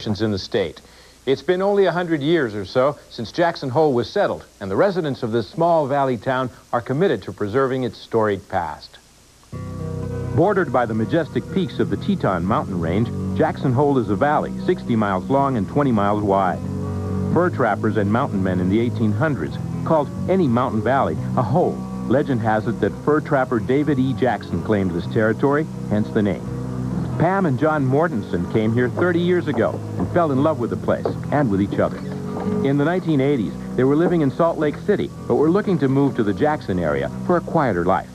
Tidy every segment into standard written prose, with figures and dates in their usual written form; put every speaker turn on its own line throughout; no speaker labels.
in the state. It's been only 100 years or so since Jackson Hole was settled, and the residents of this small valley town are committed to preserving its storied past. Bordered by the majestic peaks of the Teton mountain range, Jackson Hole is a valley 60 miles long and 20 miles wide. Fur trappers and mountain men in the 1800s called any mountain valley a hole. Legend has it that fur trapper David E. Jackson claimed this territory, hence the name. Pam and John Mortensen came here 30 years ago and fell in love with the place and with each other. In the 1980s, they were living in Salt Lake City, but were looking to move to the Jackson area for a quieter life.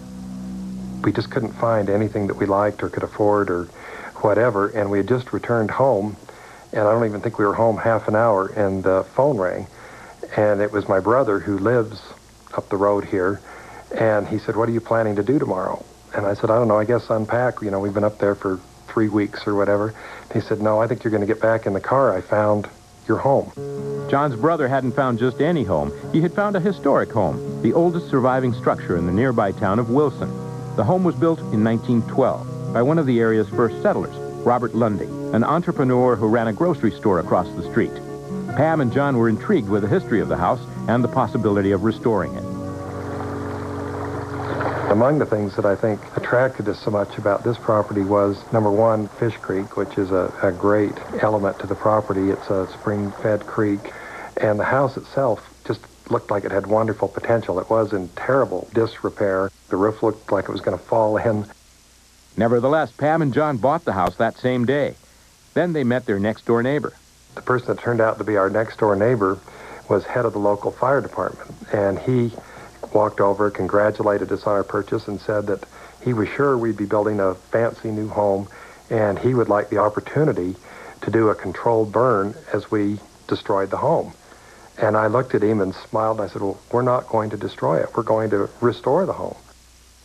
We just couldn't find anything that we liked or could afford or whatever, and we had just returned home, and I don't even think we were home half an hour, and the phone rang, and it was my brother who lives up the road here, and he said, "What are you planning to do tomorrow?" And I said, "I don't know, I guess unpack. You know, we've been up there for 3 weeks or whatever." He said, "No, I think you're going to get back in the car. I found your home."
John's brother hadn't found just any home. He had found a historic home, the oldest surviving structure in the nearby town of Wilson. The home was built in 1912 by one of the area's first settlers, Robert Lundy, an entrepreneur who ran a grocery store across the street. Pam and John were intrigued with the history of the house and the possibility of restoring it.
Among the things that I think attracted us so much about this property was, number one, Fish Creek, which is a great element to the property. It's a spring-fed creek, and the house itself just looked like it had wonderful potential. It was in terrible disrepair. The roof looked like it was going to fall in.
Nevertheless, Pam and John bought the house that same day. Then they met their next-door neighbor.
The person that turned out to be our next-door neighbor was head of the local fire department, and he walked over, congratulated us on our purchase, and said that he was sure we'd be building a fancy new home, and he would like the opportunity to do a controlled burn as we destroyed the home. And I looked at him and smiled, and I said, "Well, we're not going to destroy it. We're going to restore the home."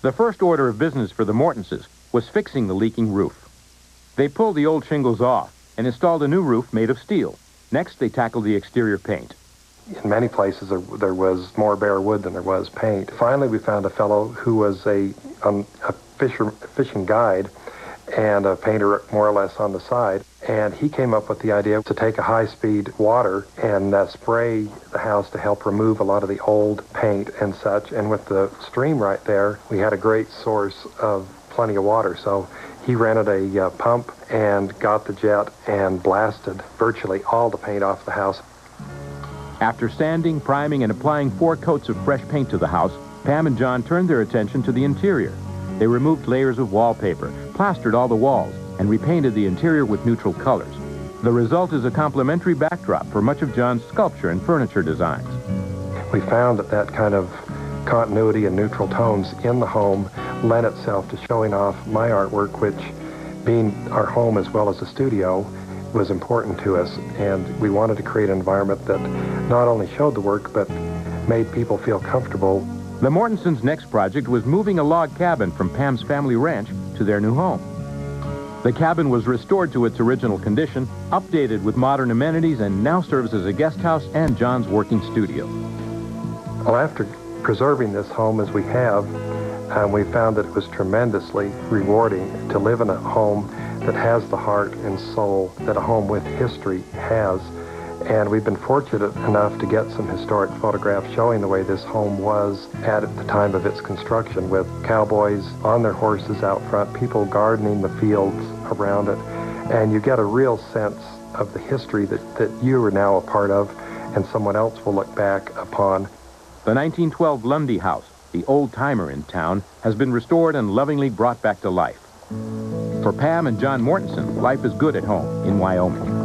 The first order of business for the Mortenses was fixing the leaking roof. They pulled the old shingles off and installed a new roof made of steel. Next, they tackled the exterior paint.
In many places, there was more bare wood than there was paint. Finally, we found a fellow who was a fishing guide and a painter more or less on the side. And he came up with the idea to take a high-speed water and spray the house to help remove a lot of the old paint and such. And with the stream right there, we had a great source of plenty of water. So he rented a pump and got the jet and blasted virtually all the paint off the house.
After sanding, priming, and applying 4 coats of fresh paint to the house, Pam and John turned their attention to the interior. They removed layers of wallpaper, plastered all the walls, and repainted the interior with neutral colors. The result is a complementary backdrop for much of John's sculpture and furniture designs.
We found that kind of continuity and neutral tones in the home lent itself to showing off my artwork, which, being our home as well as a studio, was important to us, and we wanted to create an environment that not only showed the work, but made people feel comfortable.
The Mortensens' next project was moving a log cabin from Pam's family ranch to their new home. The cabin was restored to its original condition, updated with modern amenities, and now serves as a guest house and John's working studio.
Well, after preserving this home as we have, we found that it was tremendously rewarding to live in a home that has the heart and soul that a home with history has. And we've been fortunate enough to get some historic photographs showing the way this home was at the time of its construction, with cowboys on their horses out front, people gardening the fields around it. And you get a real sense of the history that you are now a part of and someone else will look back upon.
The 1912 Lundy house, the old-timer in town, has been restored and lovingly brought back to life. For Pam and John Mortensen, life is good at home in Wyoming.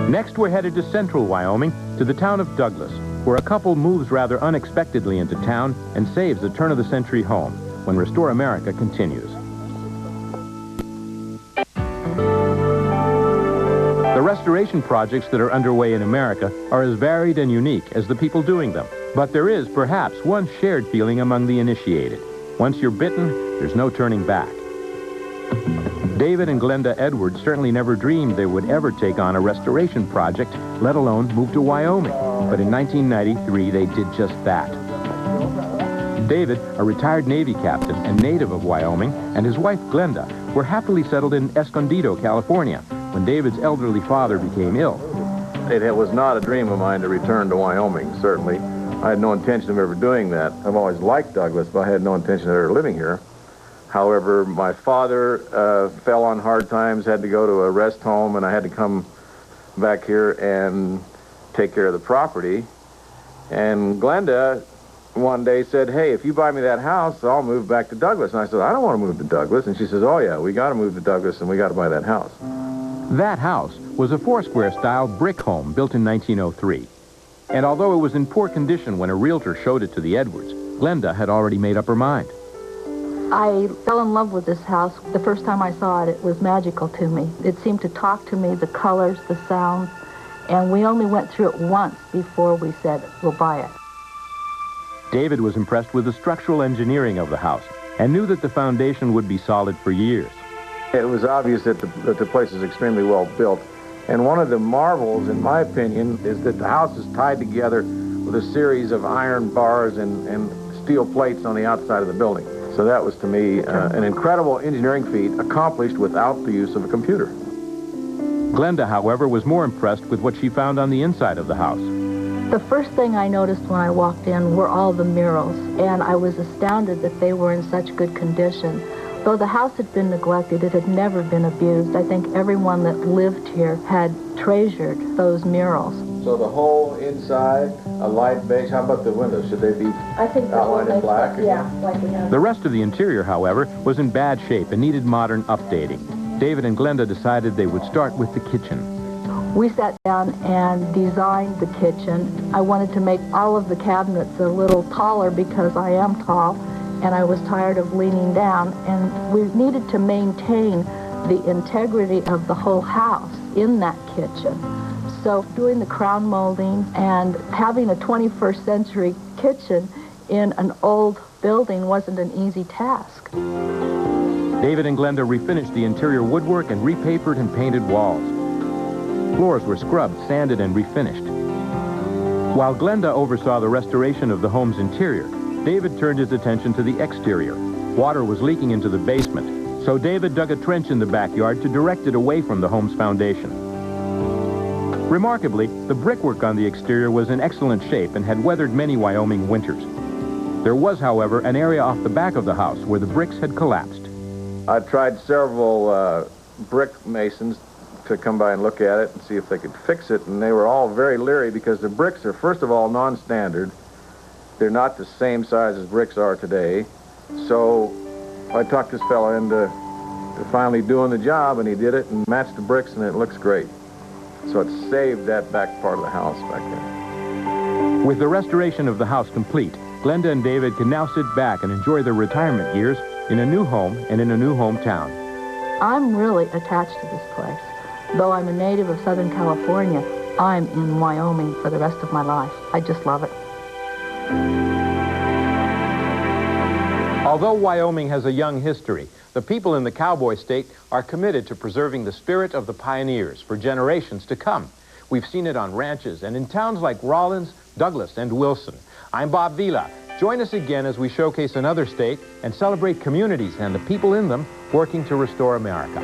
Next, we're headed to central Wyoming, to the town of Douglas, where a couple moves rather unexpectedly into town and saves a turn-of-the-century home when Restore America continues. The restoration projects that are underway in America are as varied and unique as the people doing them. But there is, perhaps, one shared feeling among the initiated. Once you're bitten, there's no turning back. David and Glenda Edwards certainly never dreamed they would ever take on a restoration project, let alone move to Wyoming. But in 1993, they did just that. David, a retired Navy captain and native of Wyoming, and his wife Glenda were happily settled in Escondido, California, when David's elderly father became ill.
It was not a dream of mine to return to Wyoming, certainly. I had no intention of ever doing that. I've always liked Douglas, but I had no intention of ever living here. However, my father fell on hard times, had to go to a rest home, and I had to come back here and take care of the property. And Glenda one day said, hey, if you buy me that house, I'll move back to Douglas. And I said, I don't want to move to Douglas. And she says, oh yeah, we got to move to Douglas and we got to buy that house.
That house was a four-square-style brick home built in 1903. And although it was in poor condition when a realtor showed it to the Edwards, Glenda had already made up her mind.
I fell in love with this house. The first time I saw it, it was magical to me. It seemed to talk to me, the colors, the sounds, and we only went through it once before we said, we'll buy it.
David was impressed with the structural engineering of the house and knew that the foundation would be solid for years.
It was obvious that the place is extremely well built. And one of the marvels, in my opinion, is that the house is tied together with a series of iron bars and steel plates on the outside of the building. So that was, to me, an incredible engineering feat accomplished without the use of a computer.
Glenda, however, was more impressed with what she found on the inside of the house.
The first thing I noticed when I walked in were all the murals, and I was astounded that they were in such good condition. Though the house had been neglected, it had never been abused. I think everyone that lived here had treasured those murals.
So the whole inside, a light beige. How about the windows? Should they be outlined in black?
Yeah, like we have.
The rest of the interior, however, was in bad shape and needed modern updating. David and Glenda decided they would start with the kitchen.
We sat down and designed the kitchen. I wanted to make all of the cabinets a little taller because I am tall, and I was tired of leaning down, and we needed to maintain the integrity of the whole house in that kitchen. So doing the crown molding and having a 21st century kitchen in an old building wasn't an easy task.
David and Glenda refinished the interior woodwork and repapered and painted walls. Floors were scrubbed, sanded, and refinished. While Glenda oversaw the restoration of the home's interior, David turned his attention to the exterior. Water was leaking into the basement, so David dug a trench in the backyard to direct it away from the home's foundation. Remarkably, the brickwork on the exterior was in excellent shape and had weathered many Wyoming winters. There was, however, an area off the back of the house where the bricks had collapsed.
I tried several brick masons to come by and look at it and see if they could fix it, and they were all very leery because the bricks are, first of all, non-standard. They're not the same size as bricks are today. So I talked this fellow into finally doing the job, and he did it and matched the bricks, and it looks great. So it saved that back part of the house back there.
With the restoration of the house complete, Glenda and David can now sit back and enjoy their retirement years in a new home and in a new hometown.
I'm really attached to this place. Though I'm a native of Southern California, I'm in Wyoming for the rest of my life. I just love it.
Although Wyoming has a young history, the people in the cowboy state are committed to preserving the spirit of the pioneers for generations to come. We've seen it on ranches and in towns like Rawlins, Douglas, and Wilson. I'm Bob Vila. Join us again as we showcase another state and celebrate communities and the people in them working to restore America.